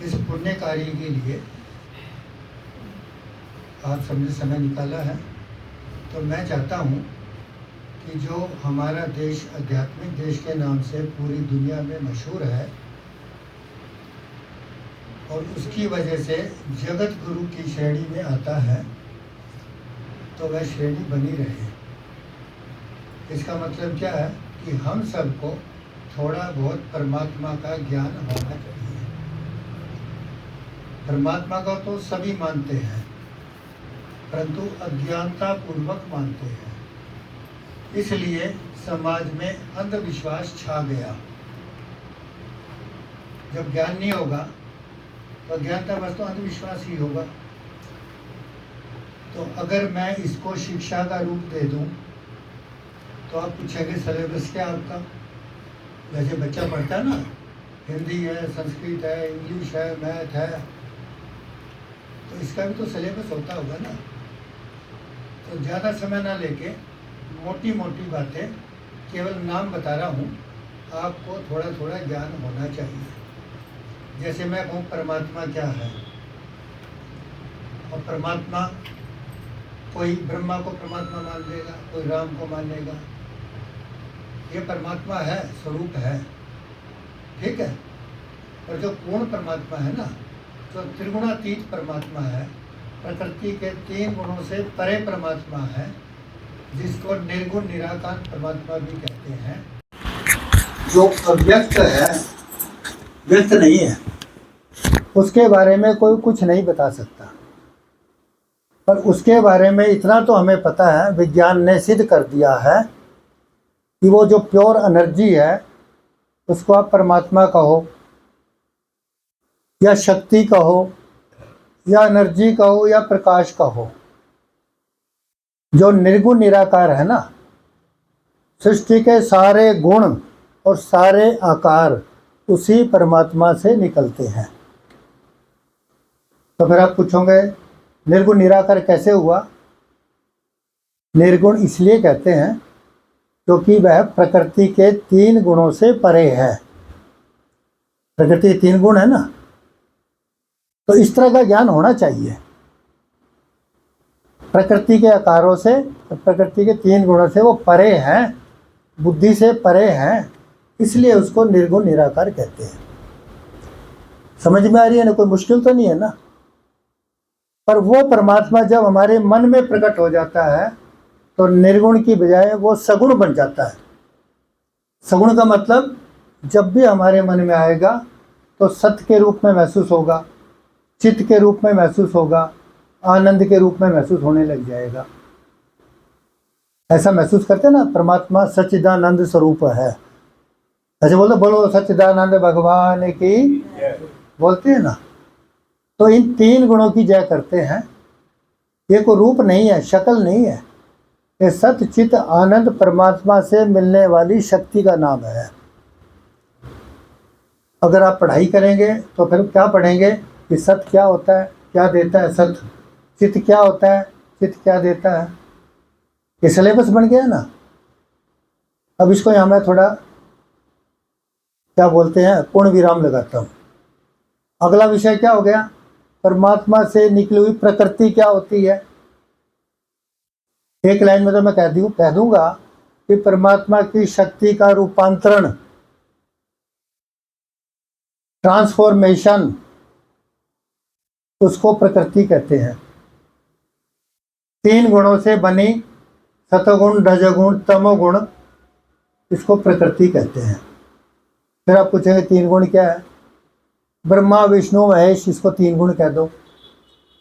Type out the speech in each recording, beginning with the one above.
इस पुण्य कार्य के लिए आप सबने समय निकाला है, तो मैं चाहता हूँ कि जो हमारा देश आध्यात्मिक देश के नाम से पूरी दुनिया में मशहूर है और उसकी वजह से जगत गुरु की श्रेणी में आता है, तो वह श्रेणी बनी रहे। इसका मतलब क्या है कि हम सबको थोड़ा बहुत परमात्मा का ज्ञान होना चाहिए। परमात्मा का तो सभी मानते हैं, परंतु अज्ञानता पूर्वक मानते हैं। इसलिए समाज में अंधविश्वास छा गया। जब ज्ञान नहीं होगा तो अज्ञानता बस तो अंधविश्वास ही होगा। तो अगर मैं इसको शिक्षा का रूप दे दूं तो आप पूछेंगे सिलेबस क्या आपका? जैसे बच्चा पढ़ता है ना, हिंदी है, संस्कृत है, इंग्लिश है, मैथ है, तो इसका भी तो सिलेबस होता होगा ना। तो ज़्यादा समय ना लेके मोटी मोटी बातें केवल नाम बता रहा हूँ, आपको थोड़ा थोड़ा ज्ञान होना चाहिए। जैसे मैं कहूँ परमात्मा क्या है, और परमात्मा कोई ब्रह्मा को परमात्मा मान लेगा, कोई राम को मान लेगा। ये परमात्मा है, स्वरूप है, ठीक है। और जो पूर्ण परमात्मा है ना, जो त्रिगुणातीत परमात्मा है, प्रकृति के 3 गुणों से परे परमात्मा है, जिसको निर्गुण निराकार परमात्मा भी कहते हैं, जो अव्यक्त है, व्यक्त नहीं है, उसके बारे में कोई कुछ नहीं बता सकता। पर उसके बारे में इतना तो हमें पता है, विज्ञान ने सिद्ध कर दिया है कि वो जो प्योर एनर्जी है, उसको आप परमात्मा कहो या शक्ति कहो या एनर्जी कहो या प्रकाश कहो, जो निर्गुण निराकार है ना, सृष्टि के सारे गुण और सारे आकार उसी परमात्मा से निकलते हैं। तो फिर आप पूछोगे निर्गुण निराकार कैसे हुआ? निर्गुण इसलिए कहते हैं क्योंकि वह प्रकृति के 3 गुणों से परे है। प्रकृति के 3 गुण है ना, तो इस तरह का ज्ञान होना चाहिए। प्रकृति के आकारों से, प्रकृति के 3 गुणों से वो परे हैं, बुद्धि से परे हैं, इसलिए उसको निर्गुण निराकार कहते हैं। समझ में आ रही है ना? कोई मुश्किल तो नहीं है ना। पर वो परमात्मा जब हमारे मन में प्रकट हो जाता है तो निर्गुण की बजाय वो सगुण बन जाता है। सगुण का मतलब जब भी हमारे मन में आएगा तो सत्य के रूप में महसूस होगा, चित्त के रूप में महसूस होगा, आनंद के रूप में महसूस होने लग जाएगा। ऐसा महसूस करते ना, परमात्मा सच्चिदानंद स्वरूप है, ऐसे बोलते, बोलो सच्चिदानंद भगवान की, बोलते हैं ना। तो इन 3 गुणों की जय करते हैं। ये कोई रूप नहीं है, शक्ल नहीं है, ये सत्य चित्त आनंद परमात्मा से मिलने वाली शक्ति का नाम है। अगर आप पढ़ाई करेंगे तो फिर क्या पढ़ेंगे कि सत्य क्या होता है, क्या देता है सत्य, चित्त क्या होता है, चित्त क्या देता है। ये सिलेबस बन गया ना। अब इसको यहाँ मैं थोड़ा क्या बोलते हैं पूर्ण विराम लगाता हूँ। अगला विषय क्या हो गया? परमात्मा से निकली हुई प्रकृति क्या होती है। एक लाइन में तो मैं कह दूंगा कि परमात्मा की शक्ति का रूपांतरण, ट्रांसफॉर्मेशन, उसको प्रकृति कहते हैं। 3 गुणों से बनी सतोगुण, रजोगुण, तमोगुण, इसको प्रकृति कहते हैं। फिर आप पूछेंगे 3 गुण क्या है? ब्रह्मा विष्णु महेश, इसको 3 गुण कह दो।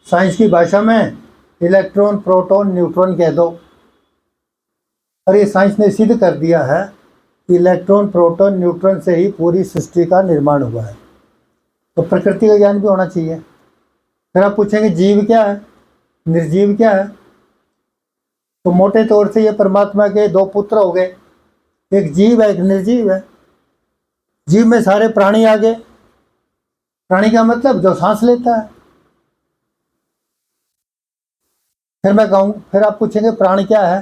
साइंस की भाषा में इलेक्ट्रॉन प्रोटॉन न्यूट्रॉन कह दो। और ये साइंस ने सिद्ध कर दिया है कि इलेक्ट्रॉन प्रोटॉन न्यूट्रॉन से ही पूरी सृष्टि का निर्माण हुआ है। तो प्रकृति का ज्ञान भी होना चाहिए। फिर आप पूछेंगे जीव क्या है, निर्जीव क्या है? तो मोटे तौर से ये परमात्मा के 2 पुत्र हो गए, एक जीव है, एक निर्जीव है। जीव में सारे प्राणी आ गए। प्राणी का मतलब जो सांस लेता है। फिर आप पूछेंगे प्राण क्या है,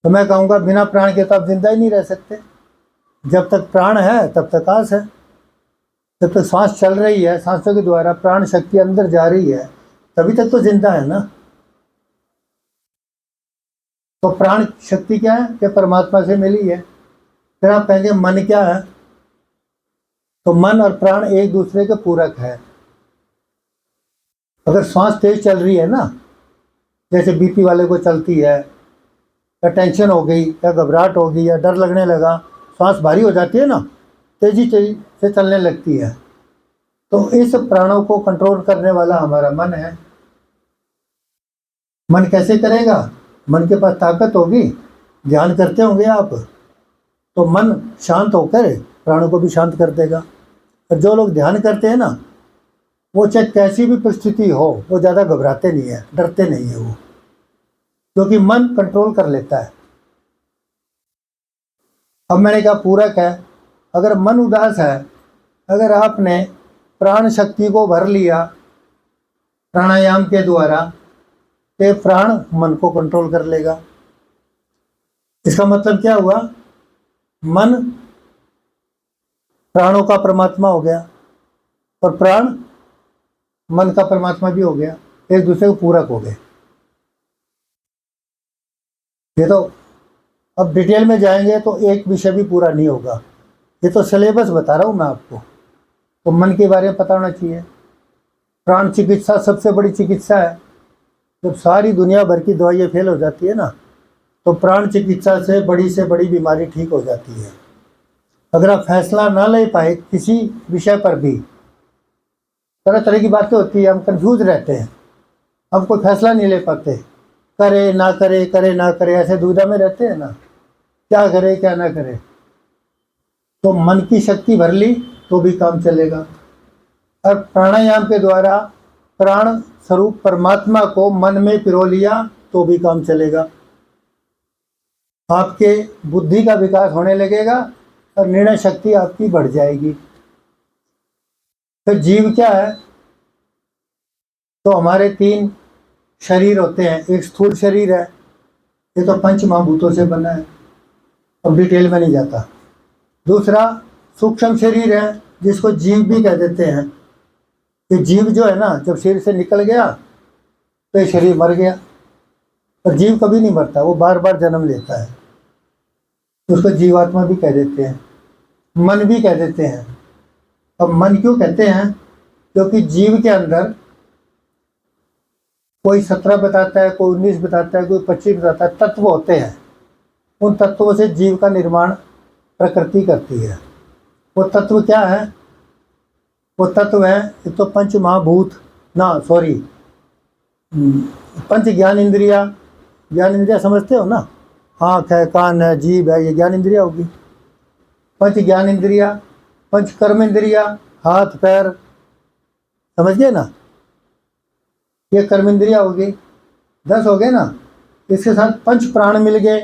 तो मैं कहूँगा बिना प्राण के तो आप जिंदा ही नहीं रह सकते। जब तक प्राण है तब तक आस है। जब तक सांस चल रही है, सांसों के द्वारा प्राण शक्ति अंदर जा रही है, तभी तक तो जिंदा है ना। तो प्राण शक्ति क्या है कि परमात्मा से मिली है। फिर आप कहेंगे मन क्या है, तो मन और प्राण एक दूसरे के पूरक है। अगर सांस तेज चल रही है ना, जैसे बीपी वाले को चलती है, या टेंशन हो गई, या घबराहट हो गई, या डर लगने लगा, सांस भारी हो जाती है ना, तेजी से चलने लगती है, तो इस प्राणों को कंट्रोल करने वाला हमारा मन है। मन कैसे करेगा? मन के पास ताकत होगी, ध्यान करते होंगे आप, तो मन शांत होकर प्राणों को भी शांत कर देगा। और जो लोग ध्यान करते हैं ना, वो चाहे कैसी भी परिस्थिति हो, वो ज़्यादा घबराते नहीं है, डरते नहीं है वो, क्योंकि मन कंट्रोल कर लेता है। अब मैंने कहा पूरक है। अगर मन उदास है, अगर आपने प्राण शक्ति को भर लिया प्राणायाम के द्वारा, तो प्राण मन को कंट्रोल कर लेगा। इसका मतलब क्या हुआ? मन प्राणों का परमात्मा हो गया और प्राण मन का परमात्मा भी हो गया, एक दूसरे को पूरक हो गए। ये तो अब डिटेल में जाएंगे तो एक विषय भी पूरा नहीं होगा, ये तो सिलेबस बता रहा हूँ मैं आपको। तो मन के बारे में पता होना चाहिए। प्राण चिकित्सा सबसे बड़ी चिकित्सा है। जब सारी दुनिया भर की दवाइयाँ फेल हो जाती है ना, तो प्राण चिकित्सा से बड़ी बीमारी ठीक हो जाती है। अगर आप फैसला ना ले पाए किसी विषय पर भी, तरह तरह की बातें होती है, हम कंफ्यूज रहते हैं, हम कोई फैसला नहीं ले पाते, करे ना करे, करे ना करे, ऐसे दुविधा में रहते हैं ना, क्या करे क्या ना करे। तो मन की शक्ति भर ली तो भी काम चलेगा। और प्राणायाम के द्वारा प्राण स्वरूप परमात्मा को मन में पिरो लिया तो भी काम चलेगा। आपके बुद्धि का विकास होने लगेगा और निर्णय शक्ति आपकी बढ़ जाएगी। फिर जीव क्या है? तो हमारे 3 शरीर होते हैं। एक स्थूल शरीर है, ये तो पंच महाभूतों से बना है, अब डिटेल में नहीं जाता। दूसरा सूक्ष्म शरीर है, जिसको जीव भी कह देते हैं। ये जीव जो है ना, जब शरीर से निकल गया तो ये शरीर मर गया। और जीव कभी नहीं मरता, वो बार बार जन्म लेता है, तो उसको जीवात्मा भी कह देते हैं, मन भी कह देते हैं। अब मन क्यों कहते हैं? क्योंकि जीव के अंदर कोई 17 बताता है, कोई 19 बताता है, कोई 25 बताता है, तत्व होते हैं। उन तत्वों से जीव का निर्माण प्रकृति करती है। वो तत्व क्या है? वो तत्व है, एक तो पंच महाभूत, पंच ज्ञान इंद्रिया। ज्ञान इंद्रिया समझते हो ना, आँख है, कान है, जीभ है, ये ज्ञान इंद्रिया होगी। पंच ज्ञान इंद्रिया, पंच कर्म इंद्रिया, हाथ पैर, समझ गए ना, ये कर्म इंद्रिया होगी। 10 हो गए ना। इसके साथ पंच प्राण मिल गए,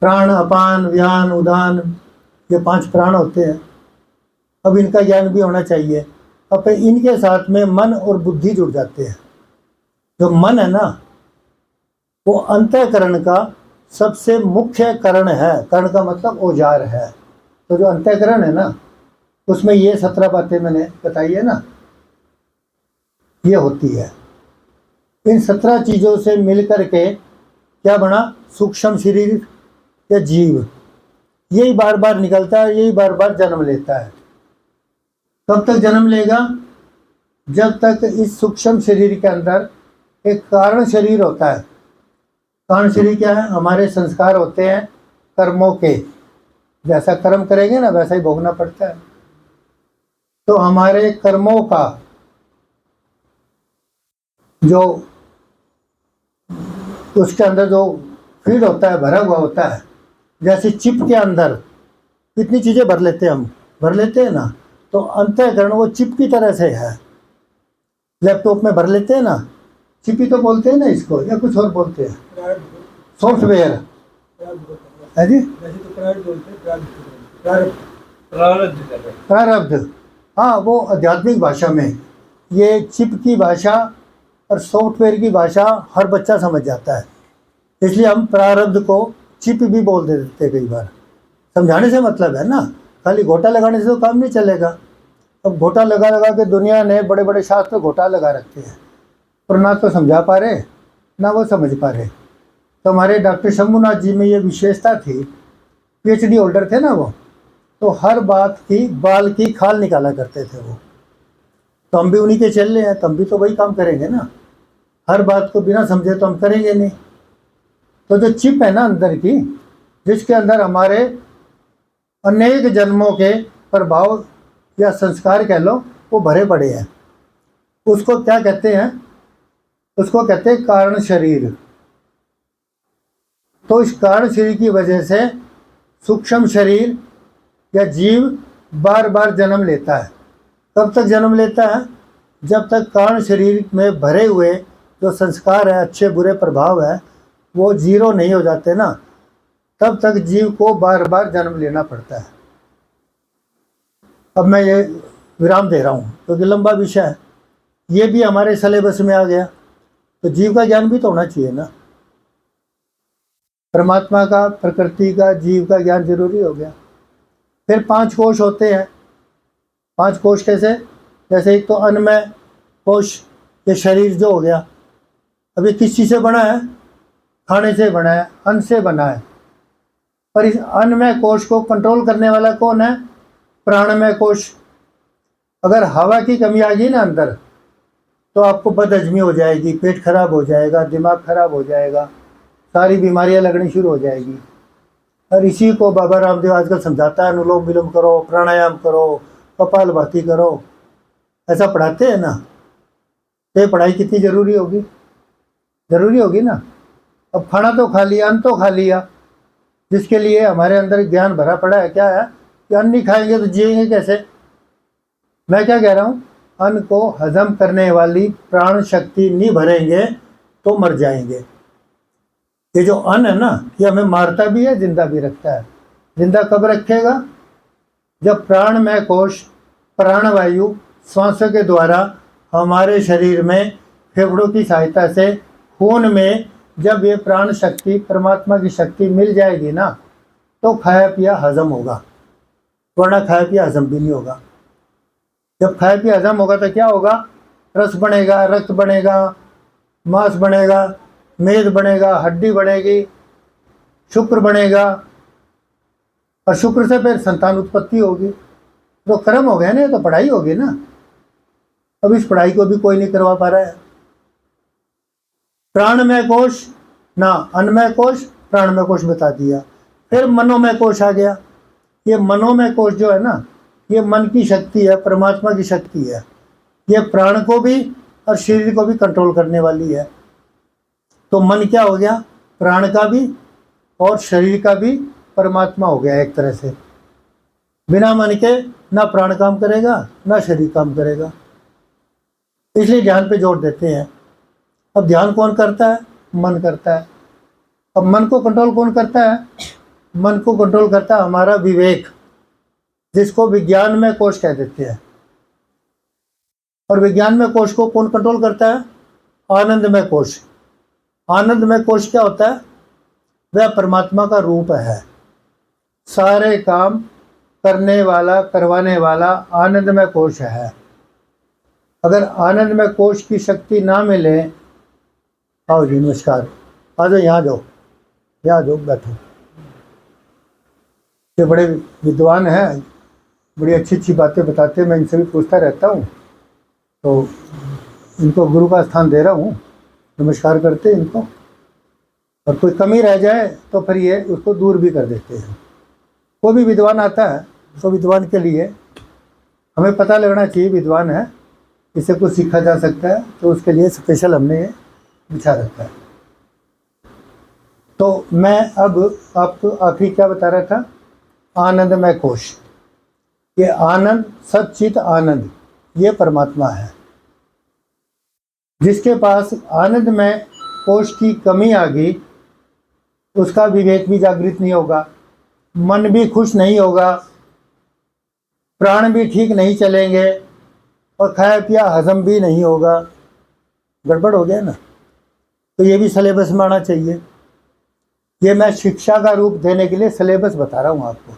प्राण अपान व्यान उदान, ये 5 प्राण होते हैं। अब इनका ज्ञान भी होना चाहिए। अब फिर इनके साथ में मन और बुद्धि जुड़ जाते हैं। जो मन है ना, वो अंतःकरण का सबसे मुख्य करण है। करण का मतलब औजार है। तो जो अंतःकरण है ना, उसमें ये 17 बातें मैंने बताई है ना, ये होती है। इन 17 चीज़ों से मिल करके क्या बना? सूक्ष्म शरीर या जीव। यही बार बार निकलता है, यही बार बार जन्म लेता है। कब तक जन्म लेगा? जब तक इस सूक्ष्म शरीर के अंदर एक कारण शरीर होता है। कारण शरीर क्या है? हमारे संस्कार होते हैं कर्मों के। जैसा कर्म करेंगे ना, वैसा ही भोगना पड़ता है। तो हमारे कर्मों का जो उसके अंदर जो फीड होता है, भरा हुआ होता है। जैसे चिप के अंदर कितनी चीज़ें भर लेते हैं हम, भर लेते हैं ना, तो अंतःकरण वो चिप की तरह से है। लैपटॉप में भर लेते हैं ना, चिप ही तो बोलते हैं ना इसको, या कुछ और बोलते हैं, सॉफ्टवेयर है जी, प्रारब्ध। हाँ, वो आध्यात्मिक भाषा में ये चिप की भाषा और सॉफ्टवेयर की भाषा हर बच्चा समझ जाता है, इसलिए हम प्रारब्ध को चिप भी बोल देते कई बार। समझाने से मतलब है ना, खाली घोटा लगाने से तो काम नहीं चलेगा। अब घोटा लगा लगा के दुनिया ने बड़े बड़े शास्त्र घोटा लगा रखे हैं, पर ना तो समझा पा रहे ना वो समझ पा रहे। तो हमारे डॉक्टर शंभुनाथ जी में ये विशेषता थी, पीएचडी होल्डर थे ना वो, तो हर बात की बाल की खाल निकाला करते थे वो। तो हम भी उन्हीं के चल रहे हैं, तो हम भी तो वही काम करेंगे ना। हर बात को बिना समझे तो हम करेंगे नहीं। तो जो चिप है ना अंदर की, जिसके अंदर हमारे अनेक जन्मों के प्रभाव या संस्कार कह लो वो भरे पड़े हैं, उसको क्या कहते हैं? उसको कहते हैं कारण शरीर। तो इस कारण शरीर की वजह से सूक्ष्म शरीर या जीव बार बार जन्म लेता है। कब तक जन्म लेता है? जब तक कारण शरीर में भरे हुए जो संस्कार है, अच्छे बुरे प्रभाव है, वो जीरो नहीं हो जाते ना, तब तक जीव को बार बार जन्म लेना पड़ता है। अब मैं ये विराम दे रहा हूँ क्योंकि लंबा विषय है, ये भी हमारे सिलेबस में आ गया। तो जीव का ज्ञान भी तो होना चाहिए ना, परमात्मा का, प्रकृति का, जीव का ज्ञान जरूरी हो गया। फिर 5 कोश होते हैं। 5 कोश कैसे? जैसे एक तो अन्नमय कोश, ये शरीर जो हो गया, अब ये किस चीज़ से बना है? खाने से बना है, अन्न से बना है। पर इस अन्नमय कोश को कंट्रोल करने वाला कौन है? प्राणमय कोश। अगर हवा की कमी आ गई ना अंदर, तो आपको बदहजमी हो जाएगी, पेट खराब हो जाएगा, दिमाग खराब हो जाएगा, सारी बीमारियां लगनी शुरू हो जाएगी। और इसी को बाबा रामदेव आजकल समझाता है, अनुलोम विलोम करो, प्राणायाम करो, कपाल भाती करो, ऐसा पढ़ाते हैं ना। तो ये पढ़ाई कितनी ज़रूरी होगी? ज़रूरी होगी ना। अब खाना तो खा लिया, अन्न तो खा लिया, जिसके लिए हमारे अंदर ज्ञान भरा पड़ा है। क्या है कि अन्न नहीं खाएंगे तो जिएंगे कैसे? मैं क्या कह रहा हूँ, अन्न को हजम करने वाली प्राण शक्ति नहीं भरेंगे तो मर जाएंगे। ये जो अन्न है ना, ये हमें मारता भी है, जिंदा भी रखता है। जिंदा कब रखेगा? जब प्राणमय कोश प्राणवायु श्वासों के द्वारा हमारे शरीर में फेफड़ों की सहायता से खून में जब ये प्राण शक्ति, परमात्मा की शक्ति मिल जाएगी ना, तो खाया पिया हजम होगा, वरना खाया पिया हजम भी नहीं होगा। जब खाया पिया हजम होगा तो क्या होगा? रस बनेगा, रक्त बनेगा, मांस बनेगा, मेद बनेगा, हड्डी बनेगी, शुक्र बनेगा, और शुक्र से फिर संतान उत्पत्ति होगी। तो कर्म हो गए ना, तो पढ़ाई होगी ना। अब इस पढ़ाई को भी कोई नहीं करवा पा रहा है। प्राणमय कोश ना, अन्नमय कोश, प्राणमय कोश बता दिया। फिर मनोमय कोश आ गया। ये मनोमय कोश जो है ना, ये मन की शक्ति है, परमात्मा की शक्ति है। ये प्राण को भी और शरीर को भी कंट्रोल करने वाली है। तो मन क्या हो गया? प्राण का भी और शरीर का भी परमात्मा हो गया एक तरह से। बिना मन के ना प्राण काम करेगा ना शरीर काम करेगा, इसलिए ध्यान पे जोर देते हैं। अब ध्यान कौन करता है? मन करता है। अब मन को कंट्रोल कौन करता है? मन को कंट्रोल करता है हमारा विवेक, जिसको विज्ञान में कोश कह देते हैं। और विज्ञान में कोश को कौन कंट्रोल करता है? आनंदमय कोश। आनंदमय कोश क्या होता है? वह परमात्मा का रूप है। सारे काम करने वाला, करवाने वाला आनंदमय कोश है। अगर आनंदमय कोश की शक्ति ना मिले, आओ जी नमस्कार, आ जाओ, यहाँ जाओ, यहाँ जाओ, बैठो। ये बड़े विद्वान हैं, बड़ी अच्छी अच्छी बातें बताते हैं, मैं इनसे भी पूछता रहता हूँ। तो इनको गुरु का स्थान दे रहा हूँ, नमस्कार करते हैं इनको। और कोई कमी रह जाए तो फिर ये उसको दूर भी कर देते हैं। कोई भी विद्वान आता है तो विद्वान के लिए हमें पता लगना चाहिए विद्वान है, इससे कुछ सीखा जा सकता है, तो उसके लिए स्पेशल हमने ये बिछा रखा है। तो मैं अब आपको आखिरी क्या बता रहा था? आनंदमय कोश। ये आनंद, सच्चित आनंद, ये परमात्मा है। जिसके पास आनंदमय कोश की कमी आ गई, उसका विवेक भी जागृत नहीं होगा, मन भी खुश नहीं होगा, प्राण भी ठीक नहीं चलेंगे, और खाया पिया हजम भी नहीं होगा। गड़बड़ हो गया ना। तो ये भी सिलेबस में आना चाहिए। ये मैं शिक्षा का रूप देने के लिए सिलेबस बता रहा हूँ आपको।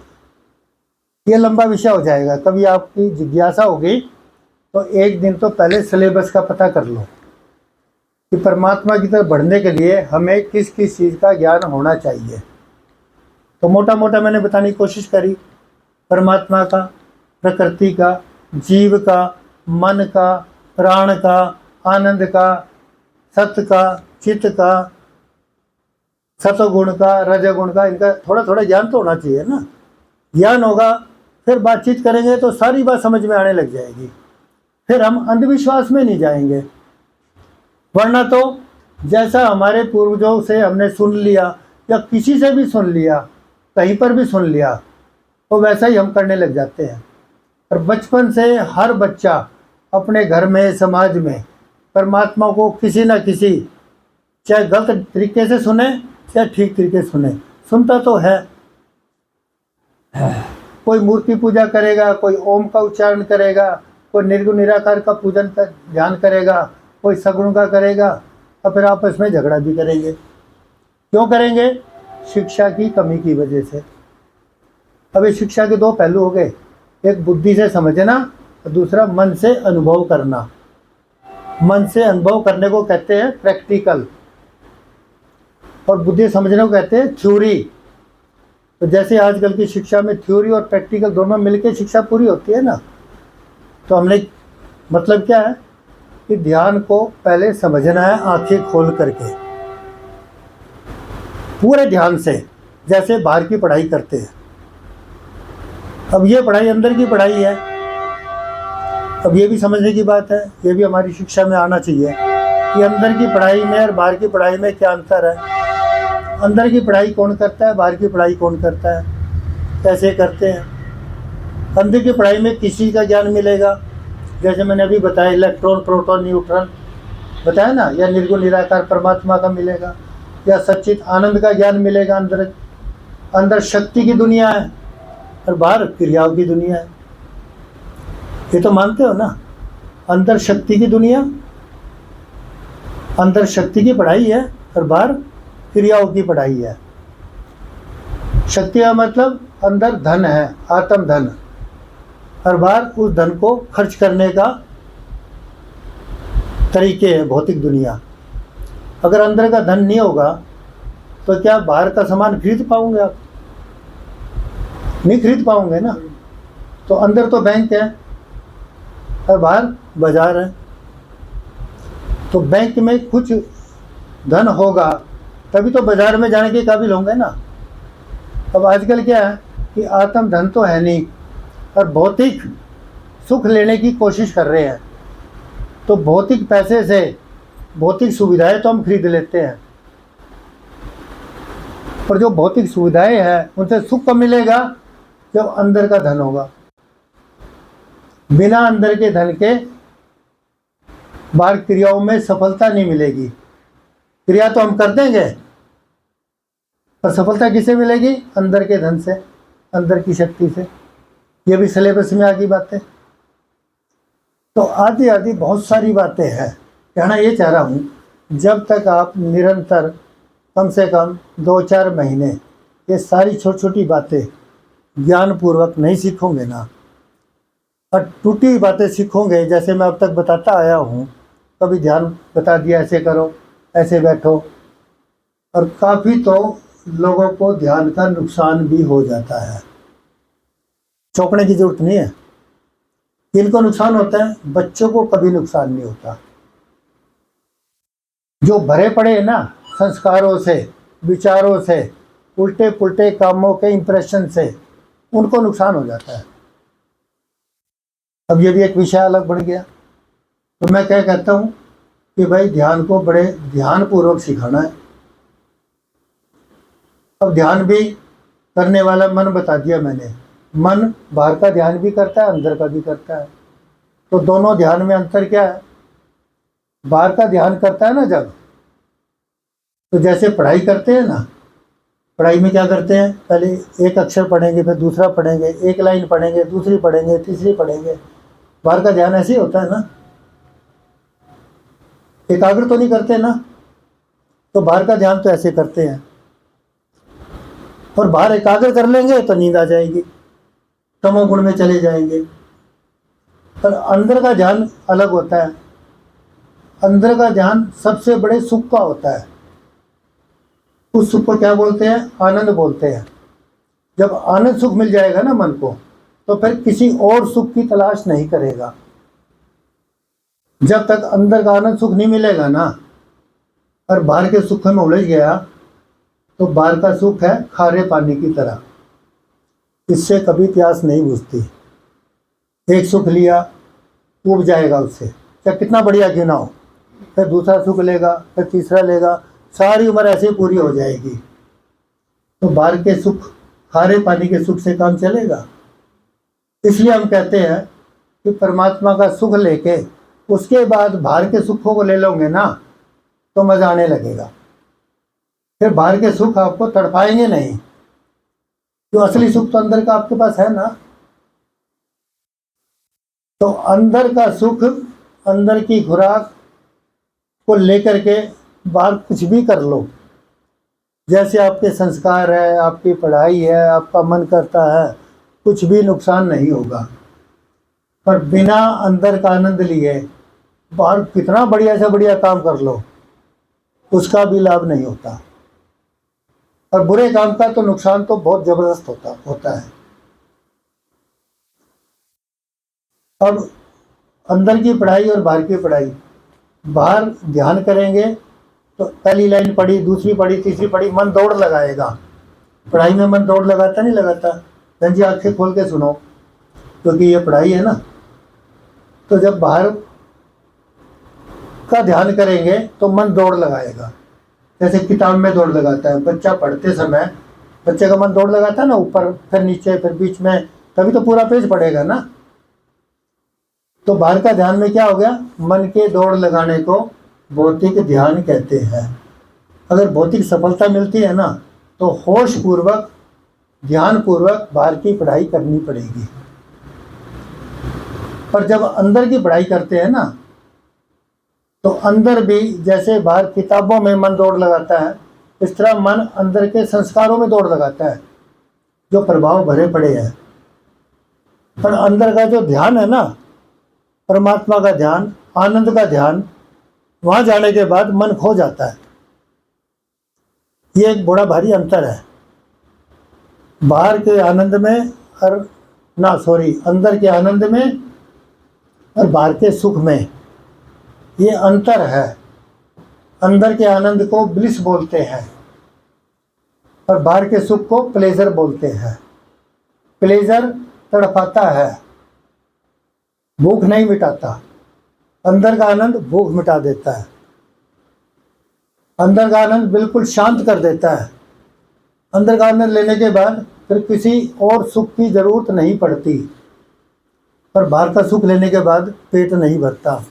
ये लंबा विषय हो जाएगा। कभी आपकी जिज्ञासा होगी तो एक दिन तो पहले सिलेबस का पता कर लो कि परमात्मा की तरफ बढ़ने के लिए हमें किस किस चीज़ का ज्ञान होना चाहिए। तो मोटा मोटा मैंने बताने की कोशिश करी, परमात्मा का, प्रकृति का, जीव का, मन का, प्राण का, आनंद का, सत्य का, चित्त का, सतोगुण का, रजगुण का, इनका थोड़ा थोड़ा ज्ञान तो होना चाहिए ना। ज्ञान होगा फिर बातचीत करेंगे तो सारी बात समझ में आने लग जाएगी, फिर हम अंधविश्वास में नहीं जाएंगे। वरना तो जैसा हमारे पूर्वजों से हमने सुन लिया या किसी से भी सुन लिया, कहीं पर भी सुन लिया, तो वैसा ही हम करने लग जाते हैं। और बचपन से हर बच्चा अपने घर में, समाज में परमात्मा को किसी न किसी, चाहे गलत तरीके से सुने चाहे ठीक तरीके से सुने, सुनता तो है। कोई मूर्ति पूजा करेगा, कोई ओम का उच्चारण करेगा, कोई निर्गुण निराकार का पूजन का ध्यान करेगा, कोई सगुण का करेगा, और फिर आपस में झगड़ा भी करेंगे। क्यों करेंगे? शिक्षा की कमी की वजह से। अब इस शिक्षा के दो पहलू हो गए, एक बुद्धि से समझना और दूसरा मन से अनुभव करना। मन से अनुभव करने को कहते हैं प्रैक्टिकल, और बुद्धि समझने को कहते हैं थ्योरी। तो जैसे आजकल की शिक्षा में थ्योरी और प्रैक्टिकल दोनों मिलकर शिक्षा पूरी होती है ना, तो हमने मतलब क्या है कि ध्यान को पहले समझना है आंखें खोल करके, पूरे ध्यान से, जैसे बाहर की पढ़ाई करते हैं। अब ये पढ़ाई अंदर की पढ़ाई है। अब ये भी समझने की बात है, ये भी हमारी शिक्षा में आना चाहिए कि अंदर की पढ़ाई में और बाहर की पढ़ाई में क्या अंतर है। अंदर की पढ़ाई कौन करता है, बाहर की पढ़ाई कौन करता है, कैसे करते हैं। अंदर की पढ़ाई में किसी का ज्ञान मिलेगा, जैसे मैंने अभी बताया इलेक्ट्रॉन, प्रोटॉन, न्यूट्रॉन बताया ना, या निर्गुण निराकार परमात्मा का मिलेगा, या सच्चित आनंद का ज्ञान मिलेगा। अंदर शक्ति की दुनिया है और बाहर क्रियाओं की दुनिया है। ये तो मानते हो ना, अंदर शक्ति की दुनिया, अंदर शक्ति की पढ़ाई है और बाहर क्रियाओं की पढ़ाई है। शक्ति का मतलब अंदर धन है, आत्म धन, और बाहर उस धन को खर्च करने का तरीके है, भौतिक दुनिया। अगर अंदर का धन नहीं होगा तो क्या बाहर का सामान खरीद पाओगे आप? नहीं खरीद पाओगे ना। तो अंदर तो बैंक है और बाहर बाजार है। तो बैंक में कुछ धन होगा तभी तो बाजार में जाने के काबिल होंगे ना। अब आजकल क्या है कि आत्म धन तो है नहीं और भौतिक सुख लेने की कोशिश कर रहे हैं। तो भौतिक पैसे से भौतिक सुविधाएं तो हम खरीद लेते हैं, पर जो भौतिक सुविधाएं हैं उनसे सुख कब मिलेगा? जब अंदर का धन होगा। बिना अंदर के धन के बाहर क्रियाओं में सफलता नहीं मिलेगी। क्रिया तो हम कर देंगे पर सफलता किससे मिलेगी? अंदर के धन से, अंदर की शक्ति से। ये भी सिलेबस में आ गई बातें। तो आधी आधी बहुत सारी बातें हैं। कहना ये चाह रहा हूँ, जब तक आप निरंतर कम से कम 2-4 महीने ये सारी छोटी छोटी बातें ज्ञानपूर्वक नहीं सीखोगे ना, और टूटी बातें सीखोगे, जैसे मैं अब तक बताता आया हूँ, कभी ध्यान बता दिया ऐसे करो, ऐसे बैठो, और काफ़ी तो लोगों को ध्यान का नुकसान भी हो जाता है। चौंकने की जरूरत नहीं है। किनको नुकसान होता है? बच्चों को कभी नुकसान नहीं होता। जो भरे पड़े हैं ना संस्कारों से, विचारों से, उल्टे पुल्टे कामों के इंप्रेशन से, उनको नुकसान हो जाता है। अब ये भी एक विषय अलग बढ़ गया। तो मैं क्या कहता हूँ कि भाई ध्यान को बड़े ध्यानपूर्वक सिखाना है। अब ध्यान भी करने वाला मन बता दिया मैंने। मन बाहर का ध्यान भी करता है, अंदर का भी करता है। तो दोनों ध्यान में अंतर क्या है? बाहर का ध्यान करता है ना जब, तो जैसे पढ़ाई करते हैं ना, पढ़ाई में क्या करते हैं? पहले एक अक्षर पढ़ेंगे, फिर दूसरा पढ़ेंगे, एक लाइन पढ़ेंगे, दूसरी पढ़ेंगे, तीसरी पढ़ेंगे। बाहर का ध्यान ऐसे ही होता है ना, एकाग्र तो नहीं करते ना। तो बाहर का ध्यान तो ऐसे करते हैं, और बाहर एकाग्र कर लेंगे तो नींद आ जाएगी। तमोगुण में चले जाएंगे। पर अंदर का ध्यान अलग होता है। अंदर का ध्यान सबसे बड़े सुख का होता है। उस सुख को क्या बोलते हैं? आनंद बोलते हैं। जब आनंद सुख मिल जाएगा ना मन को, तो फिर किसी और सुख की तलाश नहीं करेगा। जब तक अंदर का आनंद सुख नहीं मिलेगा ना, और बाहर के सुख में उलझ गया, तो बाहर का सुख है खारे पानी की तरह, इससे कभी प्यास नहीं बुझती। एक सुख लिया, उब जाएगा उससे, चाहे कितना बढ़िया क्यों ना हो, फिर दूसरा सुख लेगा, फिर तीसरा लेगा, सारी उम्र ऐसे ही पूरी हो जाएगी। तो बाहर के सुख, खारे पानी के सुख से काम चलेगा? इसलिए हम कहते हैं कि परमात्मा का सुख लेके उसके बाद बाहर के सुखों को ले लोगे ना, तो मजा आने लगेगा। फिर बाहर के सुख आपको तड़पाएंगे नहीं। जो असली सुख तो अंदर का आपके पास है ना। तो अंदर का सुख, अंदर की खुराक को लेकर के बाहर कुछ भी कर लो, जैसे आपके संस्कार है, आपकी पढ़ाई है, आपका मन करता है, कुछ भी नुकसान नहीं होगा। पर बिना अंदर का आनंद लिए बाहर कितना बढ़िया से बढ़िया काम कर लो, उसका भी लाभ नहीं होता। और बुरे काम का तो नुकसान तो बहुत जबरदस्त होता है। अब अंदर की पढ़ाई और बाहर की पढ़ाई, बाहर ध्यान करेंगे तो पहली लाइन पढ़ी, दूसरी पढ़ी, तीसरी पढ़ी, मन दौड़ लगाएगा। पढ़ाई में मन दौड़ लगाता नहीं लगाता? बहन जी आंखें खोल के सुनो, क्योंकि ये पढ़ाई है ना। तो जब बाहर का ध्यान करेंगे तो मन दौड़ लगाएगा, जैसे किताब में दौड़ लगाता है। बच्चा पढ़ते समय बच्चे का मन दौड़ लगाता है ना, ऊपर फिर नीचे फिर बीच में, तभी तो पूरा पेज पढ़ेगा ना। तो बाहर का ध्यान में क्या हो गया? मन के दौड़ लगाने को भौतिक ध्यान कहते हैं। अगर भौतिक सफलता मिलती है ना, तो होश पूर्वक, ध्यान पूर्वक बाहर की पढ़ाई करनी पड़ेगी। पर जब अंदर की पढ़ाई करते हैं ना, तो अंदर भी जैसे बाहर किताबों में मन दौड़ लगाता है, इस तरह मन अंदर के संस्कारों में दौड़ लगाता है, जो प्रभाव भरे पड़े हैं। पर अंदर का जो ध्यान है ना, परमात्मा का ध्यान, आनंद का ध्यान, वहां जाने के बाद मन खो जाता है। ये एक बड़ा भारी अंतर है बाहर के आनंद में और अंदर के आनंद में और बाहर के सुख में। ये अंतर है। अंदर के आनंद को ब्लिस बोलते हैं और बाहर के सुख को प्लेजर बोलते हैं। प्लेजर तड़पाता है, भूख नहीं मिटाता। अंदर का आनंद भूख मिटा देता है। अंदर का आनंद बिल्कुल शांत कर देता है। अंदर का आनंद लेने के बाद फिर किसी और सुख की जरूरत नहीं पड़ती। पर बाहर का सुख लेने के बाद पेट नहीं भरता,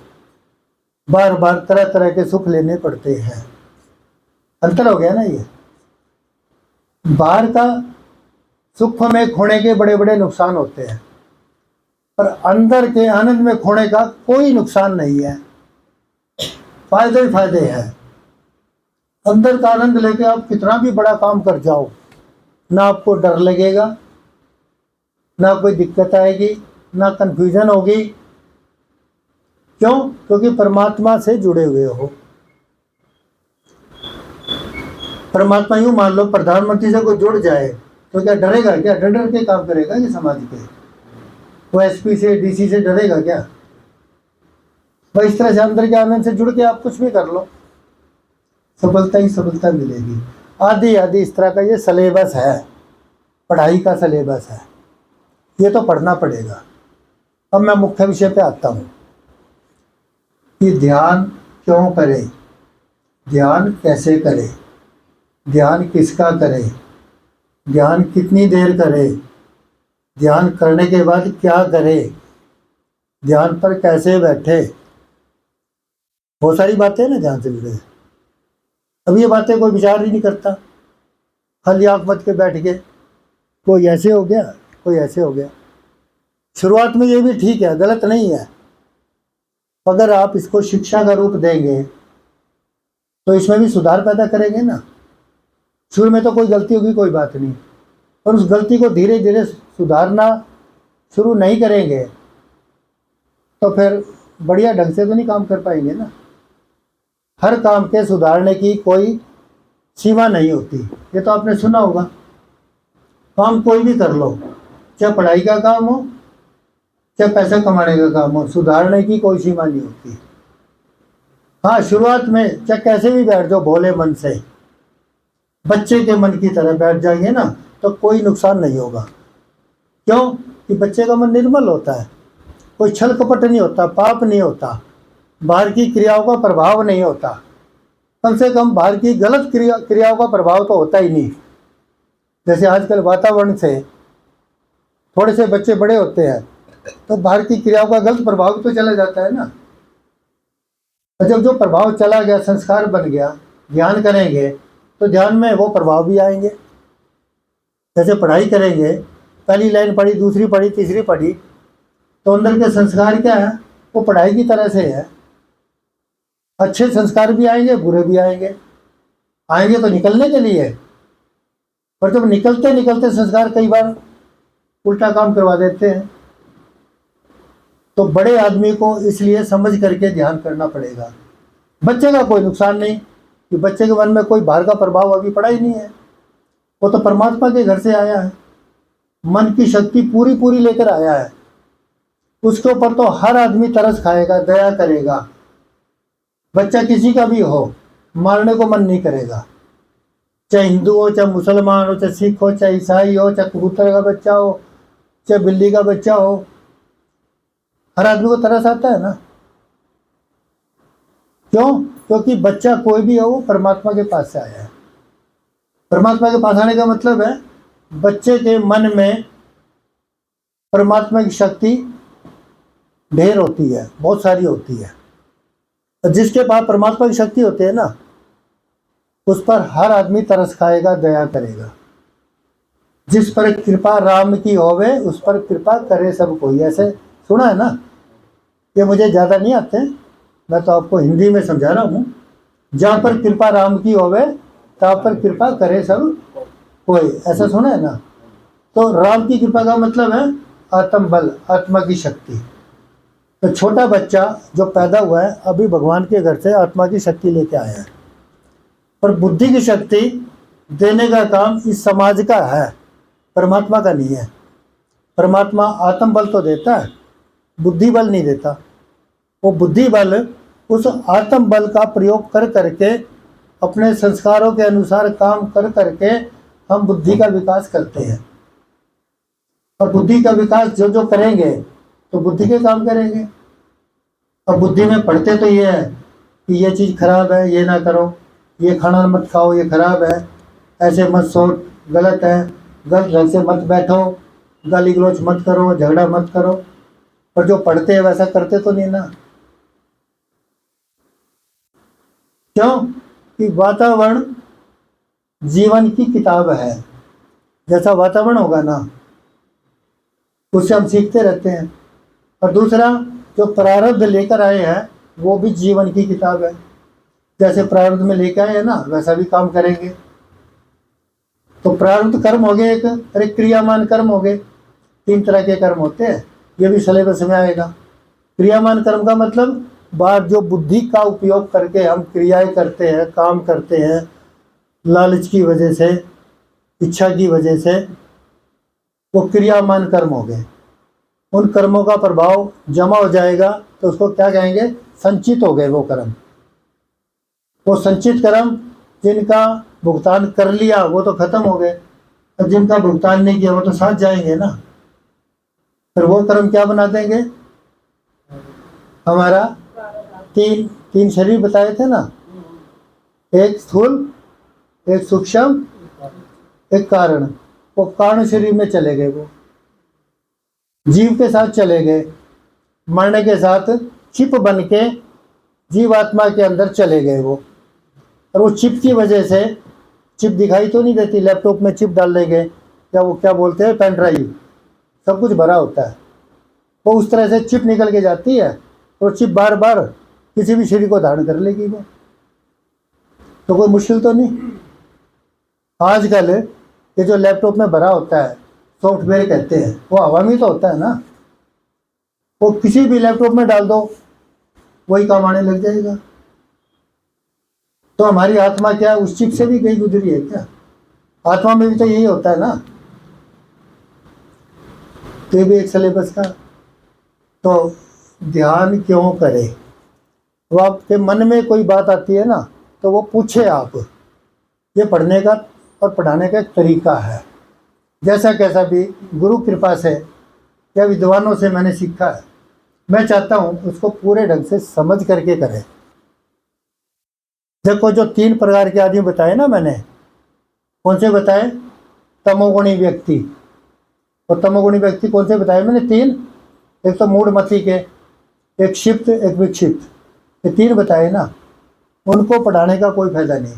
बार बार तरह तरह के सुख लेने पड़ते हैं। अंतर हो गया ना ये। बाहर का सुख में खोने के बड़े बड़े नुकसान होते हैं, पर अंदर के आनंद में खोने का कोई नुकसान नहीं है, फायदे ही फायदे हैं। अंदर का आनंद लेके आप कितना भी बड़ा काम कर जाओ, ना आपको डर लगेगा, ना कोई दिक्कत आएगी, ना कंफ्यूजन होगी। क्यों? क्योंकि परमात्मा से जुड़े हुए हो। परमात्मा यूं मान लो, प्रधानमंत्री से कोई जुड़ जाए तो क्या डरेगा? क्या डर डर के काम करेगा ये समाज पे? वो एसपी से, डीसी से डरेगा क्या? भाई इस तरह से अंदर के आनंद से जुड़ के आप कुछ भी कर लो, सफलता ही सफलता मिलेगी। आदि आदि इस तरह का ये सिलेबस है, पढ़ाई का सिलेबस है। ये तो पढ़ना पड़ेगा। अब मैं मुख्य विषय पे आता हूँ कि ध्यान क्यों करें, ध्यान कैसे करें, ध्यान किसका करें, ध्यान कितनी देर करें, ध्यान करने के बाद क्या करें, ध्यान पर कैसे बैठे। बहुत सारी बातें हैं ना ध्यान से जुड़े। अब ये बातें कोई विचार ही नहीं करता, खाली आँख बंद के बैठ गए, कोई ऐसे हो गया, कोई ऐसे हो गया। शुरुआत में ये भी ठीक है, गलत नहीं है। अगर आप इसको शिक्षा का रूप देंगे तो इसमें भी सुधार पैदा करेंगे ना। शुरू में तो कोई गलती होगी, कोई बात नहीं, पर उस गलती को धीरे धीरे सुधारना शुरू नहीं करेंगे तो फिर बढ़िया ढंग से तो नहीं काम कर पाएंगे ना। हर काम के सुधारने की कोई सीमा नहीं होती, ये तो आपने सुना होगा। काम कोई भी कर लो, चाहे पढ़ाई का काम हो चाहे पैसा कमाने का काम हो, सुधारने की कोई सीमा नहीं होती। हाँ, शुरुआत में चाहे कैसे भी बैठ जाओ, भोले मन से बच्चे के मन की तरह बैठ जाएंगे ना तो कोई नुकसान नहीं होगा। क्यों? कि बच्चे का मन निर्मल होता है, कोई छल कपट नहीं होता, पाप नहीं होता, बाहर की क्रियाओं का प्रभाव नहीं होता। कम से कम बाहर की गलत क्रियाओं का प्रभाव तो होता ही नहीं। जैसे आजकल वातावरण से थोड़े से बच्चे बड़े होते हैं तो बाहर की क्रियाओं का गलत प्रभाव तो चला जाता है ना। और जब जो प्रभाव चला गया, संस्कार बन गया, ध्यान करेंगे तो ध्यान में वो प्रभाव भी आएंगे। जैसे पढ़ाई करेंगे, पहली लाइन पढ़ी, दूसरी पढ़ी, तीसरी पढ़ी, तो अंदर के संस्कार क्या है, वो पढ़ाई की तरह से है। अच्छे संस्कार भी आएंगे, बुरे भी आएंगे। आएंगे तो निकलने के लिए, पर जब निकलते निकलते संस्कार कई बार उल्टा काम करवा देते हैं। तो बड़े आदमी को इसलिए समझ करके ध्यान करना पड़ेगा। बच्चे का कोई नुकसान नहीं, कि बच्चे के मन में कोई बाहर का प्रभाव अभी पड़ा ही नहीं है, वो तो परमात्मा के घर से आया है, मन की शक्ति पूरी पूरी लेकर आया है। उसके ऊपर तो हर आदमी तरस खाएगा, दया करेगा। बच्चा किसी का भी हो, मारने को मन नहीं करेगा, चाहे हिंदू हो, चाहे मुसलमान हो, चाहे सिख हो, चाहे ईसाई हो, चाहे कबूतर का बच्चा हो, चाहे बिल्ली का बच्चा हो, हर आदमी को तरस आता है ना। क्यों? क्योंकि बच्चा कोई भी हो वो परमात्मा के पास से आया है। परमात्मा के पास आने का मतलब है बच्चे के मन में परमात्मा की शक्ति ढेर होती है, बहुत सारी होती है। और जिसके पास परमात्मा की शक्ति होती है ना, उस पर हर आदमी तरस खाएगा, दया करेगा। जिस पर कृपा राम की होवे उस पर कृपा करे सब कोई, ऐसे सुना है ना। ये मुझे ज़्यादा नहीं आते, मैं तो आपको हिंदी में समझा रहा हूँ। जहाँ पर कृपा राम की होवे तहाँ पर कृपा करे सब कोई, ऐसा सुना है ना। तो राम की कृपा का मतलब है आत्म बल, आत्मा की शक्ति। तो छोटा बच्चा जो पैदा हुआ है अभी भगवान के घर से आत्मा की शक्ति लेके आया है, पर बुद्धि की शक्ति देने का काम इस समाज का है, परमात्मा का नहीं है। परमात्मा आत्म बल तो देता है, बुद्धि बल नहीं देता। वो बुद्धि बल उस आत्म बल का प्रयोग कर करके, अपने संस्कारों के अनुसार काम कर करके हम बुद्धि का विकास करते हैं। और बुद्धि का विकास जो जो करेंगे तो बुद्धि के काम करेंगे। और बुद्धि में पढ़ते तो ये है कि ये चीज़ खराब है, ये ना करो, ये खाना मत खाओ, ये खराब है, ऐसे मत सोच, गलत है, गलत ढंग से मत बैठो, गाली गलौज मत करो, झगड़ा मत करो। पर जो पढ़ते हैं वैसा करते तो नहीं ना। क्यों? कि वातावरण जीवन की किताब है। जैसा वातावरण होगा ना उससे हम सीखते रहते हैं। और दूसरा, जो प्रारब्ध लेकर आए हैं वो भी जीवन की किताब है। जैसे प्रारब्ध में लेकर आए हैं ना वैसा भी काम करेंगे। तो प्रारब्ध कर्म हो गए एक, अरे क्रियामान कर्म हो गए। 3 तरह के कर्म होते हैं, ये भी सिलेबस में आएगा। क्रियामान कर्म का मतलब बाहर जो बुद्धि का उपयोग करके हम क्रियाएं करते हैं, काम करते हैं, लालच की वजह से, इच्छा की वजह से, वो क्रियामान कर्म हो गए। उन कर्मों का प्रभाव जमा हो जाएगा तो उसको क्या कहेंगे? संचित हो गए वो कर्म। वो संचित कर्म जिनका भुगतान कर लिया वो तो खत्म हो गए, और जिनका भुगतान नहीं किया वो तो साथ जाएंगे ना। फिर वो कर्म क्या बना देंगे? हमारा तीन शरीर बताए थे ना, एक स्थूल, एक सूक्ष्म, एक कारण। वो कारण शरीर में चले गए, वो जीव के साथ चले गए, मरने के साथ चिप बन के जीवात्मा के अंदर चले गए वो। और वो चिप की वजह से, चिप दिखाई तो नहीं देती, लैपटॉप में चिप डाल देंगे या वो क्या बोलते हैं पेन ड्राइव, सब कुछ भरा होता है, वो उस तरह से चिप निकल के जाती है। तो चिप बार बार किसी भी शरीर को धारण कर लेगी वो, तो कोई मुश्किल तो नहीं। आजकल ये जो लैपटॉप में भरा होता है सॉफ्टवेयर कहते हैं, वो हवा में तो होता है ना, वो किसी भी लैपटॉप में डाल दो वही काम आने लग जाएगा। तो हमारी आत्मा क्या उस चिप से भी गई गुजरी है क्या? आत्मा में भी तो यही होता है ना, तो ये भी एक सिलेबस का। तो ध्यान क्यों करें? वो आपके मन में कोई बात आती है ना, तो वो पूछे आप। ये पढ़ने का और पढ़ाने का एक तरीका है, जैसा कैसा भी गुरु कृपा से या विद्वानों से मैंने सीखा है। मैं चाहता हूँ उसको पूरे ढंग से समझ करके करें। देखो, जो 3 प्रकार के आदमी बताए ना मैंने, कौन से बताए? तमोगुणी व्यक्ति। और तमोगुणी व्यक्ति कौन से बताए मैंने? 3। एक तो मूढ़मती के, एक क्षिप्त, एक विक्षिप्त, ये 3 बताए ना। उनको पढ़ाने का कोई फायदा नहीं।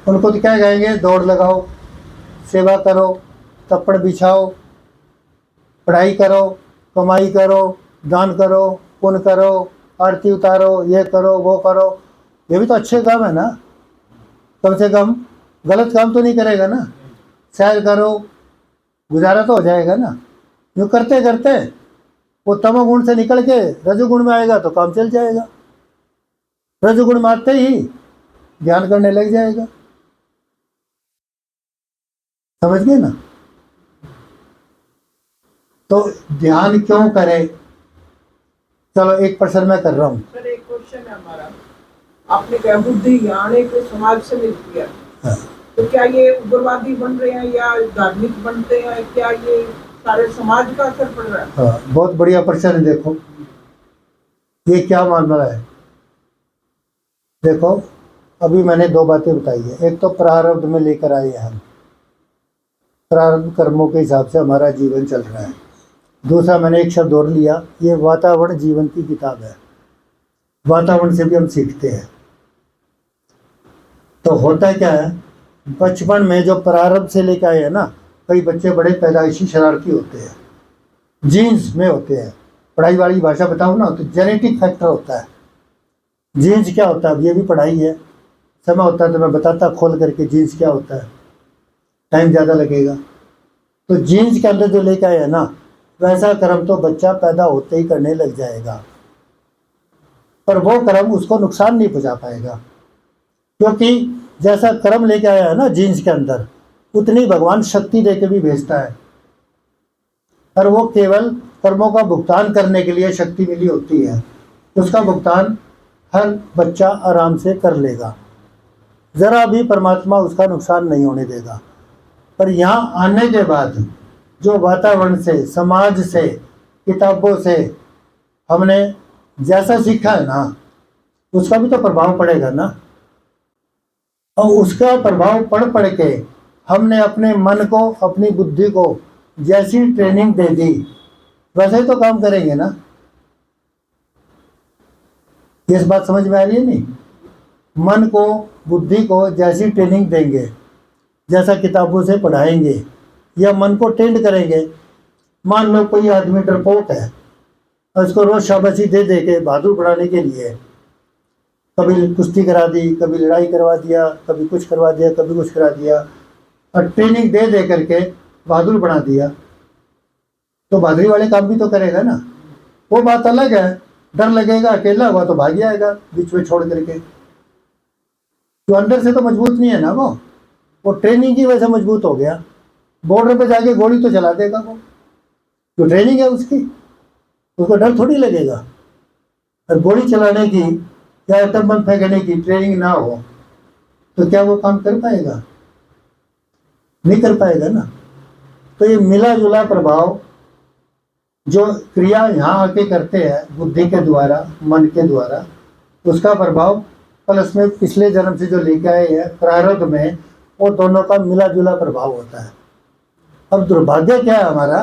उनको तो क्या कहेंगे? दौड़ लगाओ, सेवा करो, तप्पड़ बिछाओ, पढ़ाई करो, कमाई करो, दान करो, पुण्य करो, आरती उतारो, ये करो, वो करो। ये भी तो अच्छे काम है ना, कम से कम गलत काम तो नहीं करेगा ना। सैर करो, गुजारा तो हो जाएगा ना। यूँ करते करते वो तमोगुण से निकल के रजोगुण में आएगा तो काम चल जाएगा। रजोगुण में आते ही ध्यान करने लग जाएगा। समझ गए ना? तो ध्यान क्यों करें? चलो एक प्रश्न मैं कर रहा हूँ। सर, एक क्वेश्चन है हमारा। आपने कहा बुद्धि ज्ञान एक समाज से मिलती है। हाँ। तो क्या ये उग्रवादी बन रहे हैं या धार्मिक बनते हैं? क्या ये सारे समाज का असर पड़ रहा है? हाँ, बहुत बढ़िया प्रश्न है। देखो, ये क्या मामला है। देखो, अभी मैंने 2 बातें बताई है। एक तो प्रारब्ध में लेकर आए हैं हम, प्रारब्ध कर्मों के हिसाब से हमारा जीवन चल रहा है। दूसरा मैंने एक शब्द और लिया, ये वातावरण जीवन की किताब है। वातावरण से भी हम सीखते हैं। तो होता क्या है, बचपन में जो प्रारब्ध से लेकर आए हैं ना, कई बच्चे बड़े पैदाइशी शरारती होते हैं, जीन्स में होते हैं। पढ़ाई वाली भाषा बताऊँ ना तो जेनेटिक फैक्टर होता है। जीन्स क्या होता है, अब ये भी पढ़ाई है। समय होता है तो मैं बताता खोल करके जीन्स क्या होता है, टाइम ज़्यादा लगेगा। तो जीन्स के अंदर जो लेकर आए हैं ना, वैसा कर्म तो बच्चा पैदा होते ही करने लग जाएगा, पर वो कर्म उसको नुकसान नहीं पहुंचा पाएगा। क्योंकि जैसा कर्म लेके आया है ना जीन्स के अंदर, उतनी भगवान शक्ति दे के भी भेजता है। और वो केवल कर्मों का भुगतान करने के लिए शक्ति मिली होती है। उसका भुगतान हर बच्चा आराम से कर लेगा, ज़रा भी परमात्मा उसका नुकसान नहीं होने देगा। पर यहाँ आने के बाद जो वातावरण से, समाज से, किताबों से हमने जैसा सीखा है ना, उसका भी तो प्रभाव पड़ेगा ना। और उसका प्रभाव पढ़ के हमने अपने मन को, अपनी बुद्धि को जैसी ट्रेनिंग दे दी, वैसे ही तो काम करेंगे ना। ये इस बात समझ में आ रही है नहीं? मन को, बुद्धि को जैसी ट्रेनिंग देंगे, जैसा किताबों से पढ़ाएंगे या मन को ट्रेंड करेंगे। मान लो कोई आदमी डरपोक है और उसको रोज शाबाशी दे दे के बहादुर बनाने के लिए कभी कुश्ती करा दी, कभी लड़ाई करवा दिया, कभी कुछ करवा दिया, कभी कुछ करा दिया, और ट्रेनिंग दे दे करके बहादुर बना दिया, तो बहादुरी वाले काम भी तो करेगा ना। वो बात अलग है, डर लगेगा, अकेला हुआ तो भाग जाएगा बीच में छोड़ करके। तो अंदर से तो मजबूत नहीं है ना वो ट्रेनिंग की वजह से मजबूत हो गया। बॉर्डर पे जाके गोली तो चला देगा वो, जो ट्रेनिंग है उसकी, उसको डर थोड़ी लगेगा। और गोली चलाने की या आतंक बम फेंकने की ट्रेनिंग ना हो तो क्या वो काम कर पाएगा? नहीं कर पाएगा ना। तो ये मिला जुला प्रभाव जो क्रिया यहाँ आके करते हैं बुद्धि के द्वारा, मन के द्वारा, उसका प्रभाव प्लस में पिछले जन्म से जो लेके आए हैं प्रारब्ध में, वो दोनों का मिला जुला प्रभाव होता है। अब दुर्भाग्य क्या है हमारा,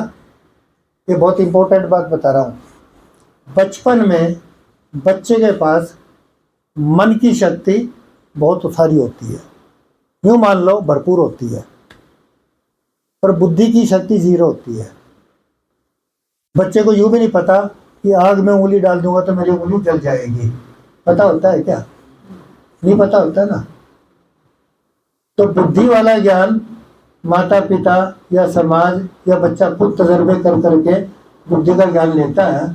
ये बहुत इंपॉर्टेंट बात बता रहा हूँ। बचपन में बच्चे के पास मन की शक्ति बहुत सारी होती है, यूँ मान लो भरपूर होती है, पर बुद्धि की शक्ति 0 होती है। बच्चे को यूँ भी नहीं पता कि आग में उंगली डाल दूंगा तो मेरी उंगली जल जाएगी, पता होता है क्या? नहीं पता होता ना। तो बुद्धि वाला ज्ञान माता पिता या समाज या बच्चा खुद तजर्बे कर करके बुद्धि का ज्ञान लेता है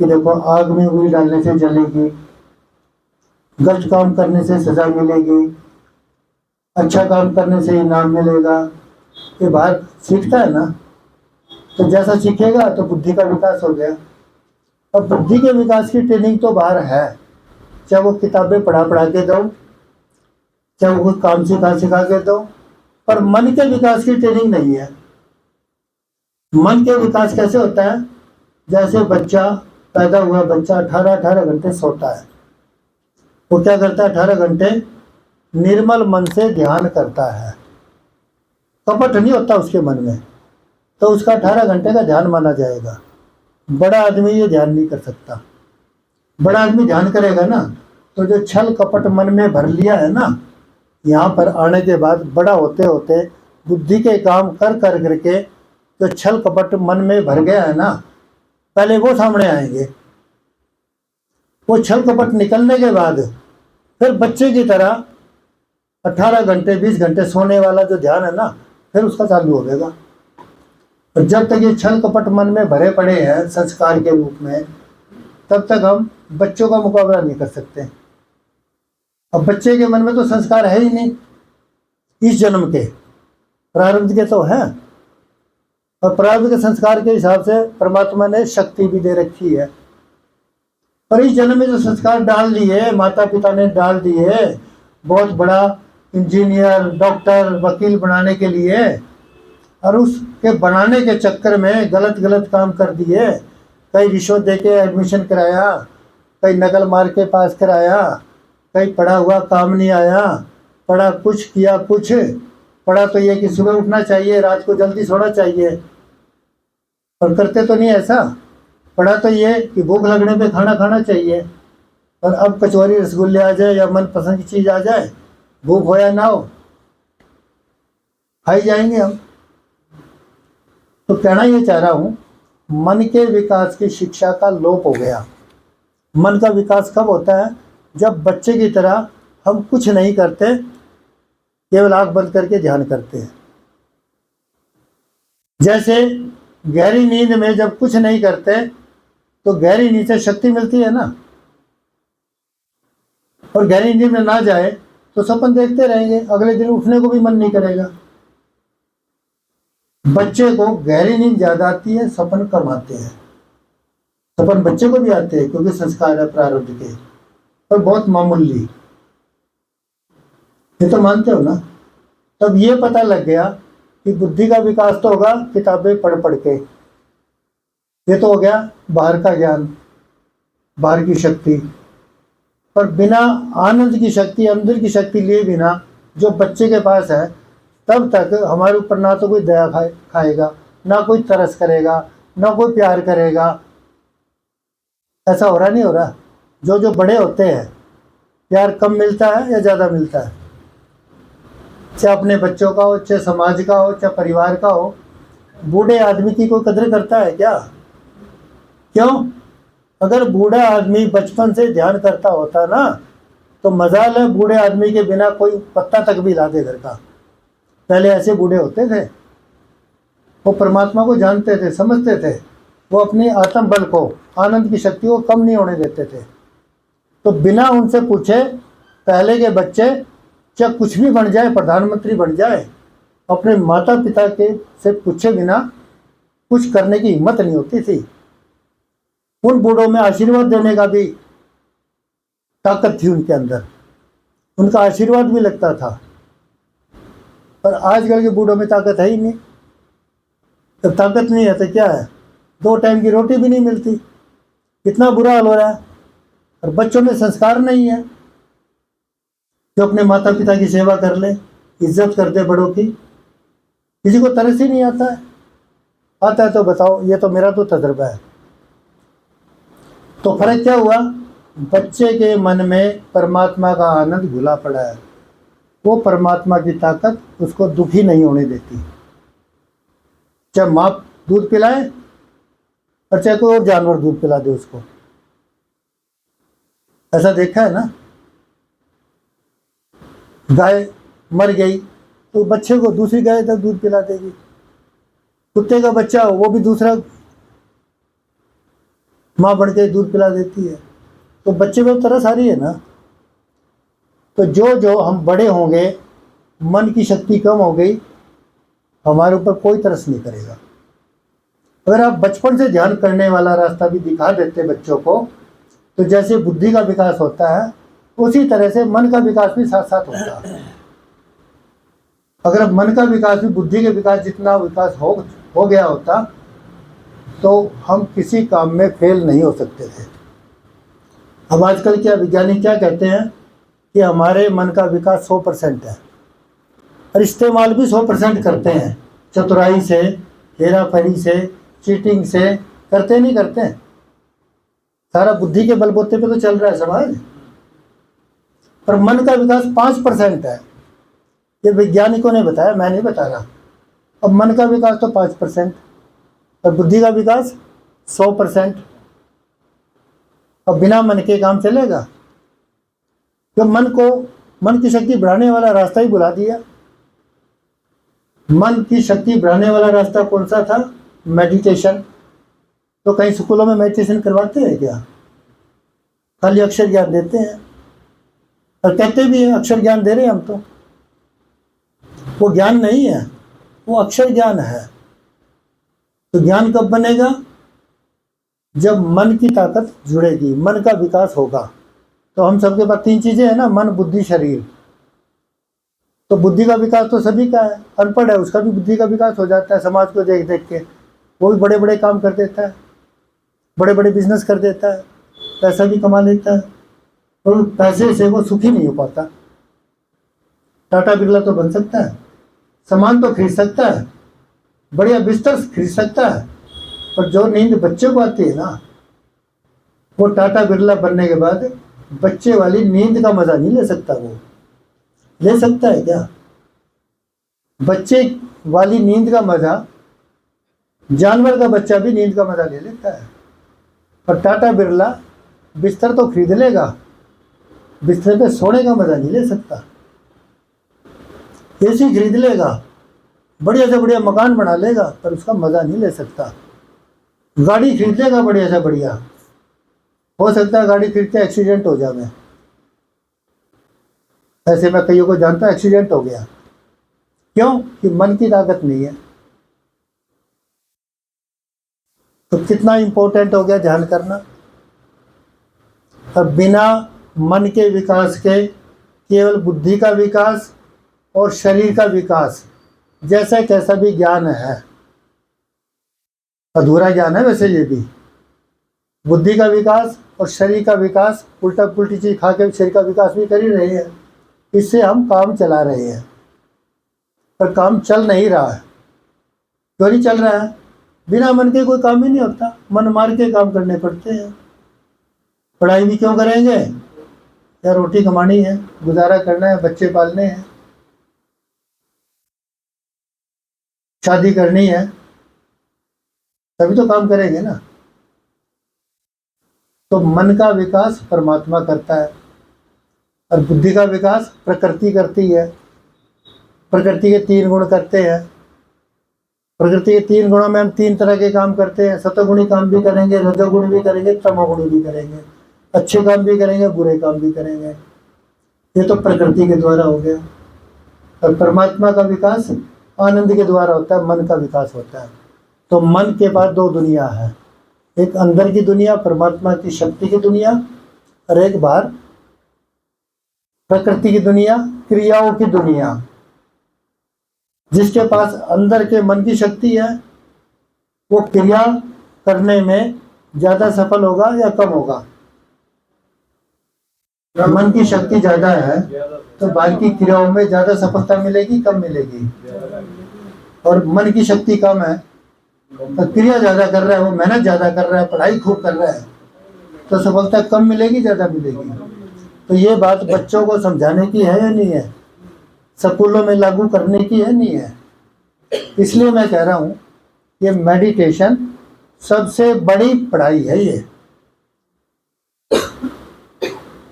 कि देखो आग में उंगली डालने से जलेगी, गलत काम करने से सजा मिलेगी, अच्छा काम करने से इनाम मिलेगा, ये बात सीखता है ना। तो जैसा सीखेगा तो बुद्धि का विकास हो गया। अब बुद्धि के विकास की ट्रेनिंग तो बाहर है, चाहे वो किताबें पढ़ा के दो, चाहे वो कुछ काम सिखा के दो, पर मन के विकास की ट्रेनिंग नहीं है। मन के विकास कैसे होता है? जैसे बच्चा पैदा हुआ, बच्चा 18 घंटे सोता है, वो क्या करता है? 18 घंटे निर्मल मन से ध्यान करता है, कपट नहीं होता उसके मन में, तो उसका 18 घंटे का ध्यान माना जाएगा। बड़ा आदमी ये ध्यान नहीं कर सकता। बड़ा आदमी ध्यान करेगा ना तो जो छल कपट मन में भर लिया है ना, यहाँ पर आने के बाद बड़ा होते होते बुद्धि के काम कर करके जो छल कपट मन में भर गया है ना, पहले वो सामने आएंगे। वो छल कपट निकलने के बाद फिर बच्चे की तरह 18 घंटे 20 घंटे सोने वाला जो ध्यान है ना, फिर उसका चालू हो जाएगा। और जब तक ये छल कपट मन में भरे पड़े हैं संस्कार के रूप में, तब तक हम बच्चों का मुकाबला नहीं कर सकते। अब बच्चे के मन में तो संस्कार है ही नहीं, इस जन्म के प्रारब्ध के तो हैं, और प्रारब्ध के संस्कार के हिसाब से परमात्मा ने शक्ति भी दे रखी है। पर इस जन्म में जो संस्कार डाल दिए, माता पिता ने डाल दिए, बहुत बड़ा इंजीनियर डॉक्टर वकील बनाने के लिए, और उसके बनाने के चक्कर में गलत काम कर दिए। कहीं रिश्वत दे के एडमिशन कराया, कहीं नकल मार के पास कराया, कहीं पढ़ा हुआ काम नहीं आया, पढ़ा कुछ किया कुछ। पढ़ा तो ये कि सुबह उठना चाहिए, रात को जल्दी सोना चाहिए, पर करते तो नहीं ऐसा। पढ़ा तो ये कि भूख लगने पे खाना खाना चाहिए, और अब कचौरी रसगुल्ले आ जाए या मनपसंद की चीज़ आ जाए, भूख हो या ना हो, खाई जाएंगे हम। तो कहना ये चाह रहा हूँ, मन के विकास की शिक्षा का लोप हो गया। मन का विकास कब होता है? जब बच्चे की तरह हम कुछ नहीं करते, केवल आंख बंद करके ध्यान करते हैं। जैसे गहरी नींद में जब कुछ नहीं करते तो गहरी नींद से शक्ति मिलती है ना, और गहरी नींद में ना जाए तो सपन देखते रहेंगे, अगले दिन उठने को भी मन नहीं करेगा। बच्चे को गहरी नींद ज्यादा आती है, सपन कम आते हैं। सपन बच्चे को भी आते हैं क्योंकि संस्कार है प्रारब्ध के, पर बहुत मामूली। ये तो मानते हो ना। तब ये पता लग गया कि बुद्धि का विकास तो होगा किताबें पढ़ के, ये तो हो गया बाहर का ज्ञान, बाहर की शक्ति। पर बिना आनंद की शक्ति, अंदर की शक्ति लिए बिना जो बच्चे के पास है, तब तक हमारे ऊपर ना तो कोई दया खाएगा, ना कोई तरस करेगा, ना कोई प्यार करेगा। ऐसा हो रहा नहीं हो रहा? जो बड़े होते हैं प्यार कम मिलता है या ज़्यादा मिलता है? चाहे अपने बच्चों का हो, चाहे समाज का हो, चाहे परिवार का हो। बूढ़े आदमी की कोई कदर करता है क्या? क्यों? अगर बूढ़ा आदमी बचपन से ध्यान करता होता ना, तो मजाल है बूढ़े आदमी के बिना कोई पत्ता तक भी ला दे घर का। पहले ऐसे बूढ़े होते थे, वो परमात्मा को जानते थे, समझते थे, वो अपनी आत्म बल को, आनंद की शक्ति को कम नहीं होने देते थे। तो बिना उनसे पूछे पहले के बच्चे चाहे कुछ भी बन जाए, प्रधानमंत्री बन जाए, अपने माता पिता के से पूछे बिना कुछ करने की हिम्मत नहीं होती थी। उन बूढ़ों में आशीर्वाद देने का भी ताकत थी उनके अंदर, उनका आशीर्वाद भी लगता था। पर आजकल के बूढ़ों में ताकत है ही नहीं। तो ताकत नहीं है तो क्या है? 2 टाइम की रोटी भी नहीं मिलती। कितना बुरा हाल हो रहा है। और बच्चों में संस्कार नहीं है जो अपने माता पिता की सेवा कर ले, इज्जत कर दे बड़ों की। किसी को तरस ही नहीं आता है। आता है तो बताओ, ये तो मेरा तो तजुर्बा है। तो फर्क क्या हुआ? बच्चे के मन में परमात्मा का आनंद घुला पड़ा है। वो परमात्मा की ताकत उसको दुखी नहीं होने देती। चाहे माँ दूध पिलाए और चाहे कोई और जानवर दूध पिला दे उसको। ऐसा देखा है ना? गाय मर गई, तो बच्चे को दूसरी गाय तक दूध पिला देगी। कुत्ते का बच्चा हो वो भी दूसरा माँ बन के दूध पिला देती है। तो बच्चे में तरस आ रही है ना। तो जो जो हम बड़े होंगे, मन की शक्ति कम हो गई, हमारे ऊपर कोई तरस नहीं करेगा। अगर आप बचपन से ध्यान करने वाला रास्ता भी दिखा देते बच्चों को, तो जैसे बुद्धि का विकास होता है उसी तरह से मन का विकास भी साथ साथ होता है। अगर मन का विकास भी बुद्धि के विकास जितना विकास हो गया होता तो हम किसी काम में फेल नहीं हो सकते थे। अब आजकल क्या वैज्ञानिक क्या कहते हैं कि हमारे मन का विकास 100% है, और इस्तेमाल भी 100% करते हैं। चतुराई से, हेराफेरी से, चीटिंग से करते नहीं करते। सारा बुद्धि के बलबूते पे तो चल रहा है समाज। पर मन का विकास 5% है, ये वैज्ञानिकों ने बताया, मैं नहीं बता रहा। अब मन का विकास तो 5% और बुद्धि का विकास 100%। अब बिना मन के काम चलेगा? तो मन की शक्ति बढ़ाने वाला रास्ता ही बुला दिया। मन की शक्ति बढ़ाने वाला रास्ता कौन सा था? मेडिटेशन। तो कई स्कूलों में मेडिटेशन करवाते हैं क्या? खाली अक्षर ज्ञान देते हैं और कहते भी हैं अक्षर ज्ञान दे रहे हैं हम। तो वो ज्ञान नहीं है, वो अक्षर ज्ञान है। तो ज्ञान कब बनेगा? जब मन की ताकत जुड़ेगी, मन का विकास होगा। तो हम सबके पास 3 चीजें हैं ना, मन, बुद्धि, शरीर। तो बुद्धि का विकास तो सभी का है। अनपढ़ है उसका भी बुद्धि का विकास हो जाता है, समाज को देख देख के। वो भी बड़े बड़े काम कर देता है, बड़े बड़े बिजनेस कर देता है, पैसा भी कमा लेता है, और पैसे से वो सुखी नहीं हो पाता। टाटा बिरला तो बन सकता है, सामान तो खरीद सकता है, बढ़िया बिस्तर खरीद सकता है, पर जो नींद बच्चे को आती है ना, वो टाटा बिरला बनने के बाद बच्चे वाली नींद का मजा नहीं ले सकता। वो ले सकता है क्या? बच्चे वाली नींद का मजा जानवर का बच्चा भी नींद का मजा ले लेता है। पर टाटा बिरला बिस्तर तो खरीद लेगा, बिस्तर पे सोने का मजा नहीं ले सकता। एसी खरीद लेगा, बढ़िया से बढ़िया मकान बना लेगा, पर उसका मजा नहीं ले सकता। गाड़ी खरीद लेगा बढ़िया से बढ़िया, हो सकता है गाड़ी खरीदते एक्सीडेंट हो जाए। ऐसे मैं कईयों को जानता हूं एक्सीडेंट हो गया। क्यों? कि मन की ताकत नहीं है। तो कितना इंपॉर्टेंट हो गया ध्यान करना। और बिना मन के विकास के केवल बुद्धि का विकास और शरीर का विकास जैसा कैसा भी ज्ञान है, अधूरा ज्ञान है। वैसे ये भी बुद्धि का विकास और शरीर का विकास, उल्टा पुल्टी चीज खा के शरीर का विकास भी कर ही रहे हैं। इससे हम काम चला रहे हैं, पर काम चल नहीं रहा है। क्यों नहीं चल रहा है? बिना मन के कोई काम ही नहीं होता, मन मार के काम करने पड़ते हैं। पढ़ाई भी क्यों करेंगे? या रोटी कमानी है, गुजारा करना है, बच्चे पालने हैं, शादी करनी है, तभी तो काम करेंगे ना। तो मन का विकास परमात्मा करता है और बुद्धि का विकास प्रकृति करती है। प्रकृति के 3 गुण करते हैं। प्रकृति के 3 गुणों में हम 3 तरह के काम करते हैं। सतोगुणी काम भी करेंगे, रजोगुणी भी करेंगे, तमोगुणी भी करेंगे। अच्छे काम भी करेंगे, बुरे काम भी करेंगे। ये तो प्रकृति के द्वारा हो गया। और परमात्मा का विकास आनंद के द्वारा होता है, मन का विकास होता है। तो मन के पास 2 दुनिया है, एक अंदर की दुनिया, परमात्मा की शक्ति की दुनिया, और एक बाहर प्रकृति की दुनिया, क्रियाओं की दुनिया। जिसके पास अंदर के मन की शक्ति है वो क्रिया करने में ज्यादा सफल होगा या कम होगा? मन की शक्ति ज्यादा है तो बाकी क्रियाओं में ज्यादा सफलता मिलेगी, कम मिलेगी? और मन की शक्ति कम है तो क्रिया ज्यादा कर रहा है, वो मेहनत ज्यादा कर रहा है, पढ़ाई खूब कर रहा है, तो सफलता कम मिलेगी, ज्यादा मिलेगी? तो ये बात बच्चों को समझाने की है या नहीं है? स्कूलों में लागू करने की है, नहीं है? इसलिए मैं कह रहा हूँ ये मेडिटेशन सबसे बड़ी पढ़ाई है ये,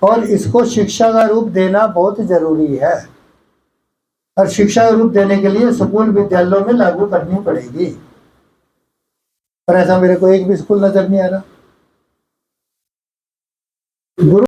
और इसको शिक्षा का रूप देना बहुत जरूरी है। और शिक्षा रूप देने के लिए स्कूल विद्यालयों में लागू करनी पड़ेगी। पर ऐसा मेरे को एक भी स्कूल नजर नहीं आ रहा। गुरु